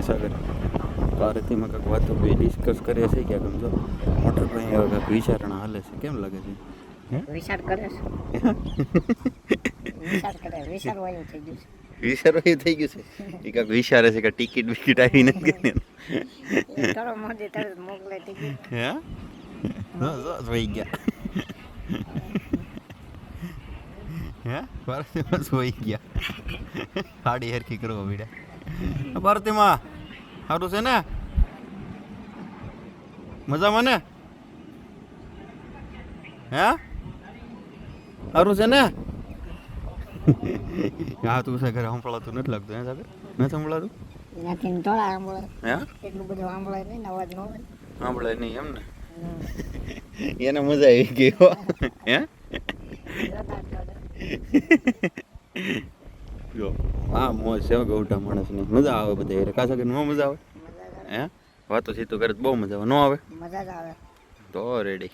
સાગર પાર્ટીમાં કાંઈક વાતો બે ડિસ્કસ કરીએ છીએ ક્યાંક સમજો મોટર ભાઈ હવે કાંઈક વિચારણા હાલે છે કેમ લાગે છે વિચાર કરે છે વિચાર કરે વિચાર વાયું થઈ ગયું છે વિચારવા થઈ ગયું છે એ કાંઈક વિચારે છે કે ટિકિટ વિકિટ આવી નથી કે કરો મોદી તરત મોકલે ટિકિટ હે જોઈ ગયા હે ભારતીમાં જોઈ ગયા સાડી હરખી કરવા પડ્યા ભારતીમાં સારું છે ને મજામાં ને હે સારું છે ને હા તું છે ઘરે સંભળાતું નથી લાગતું હે સાગર નથી સંભળાતું એનાથી થોડા સાંભળે હે એટલું બધું સાંભળે નહીં ને અવાજ ન હોય સાંભળે નહીં એમ ને એને મજા આવી ગઈ હો હે જો હા મોજ છે ગૌઠા માણસની મજા આવે બધા કાસા કે ન મજા આવે હે વાતો સીતો કરે બહુ મજા આવે ન આવે મજા જ આવે તો રેડી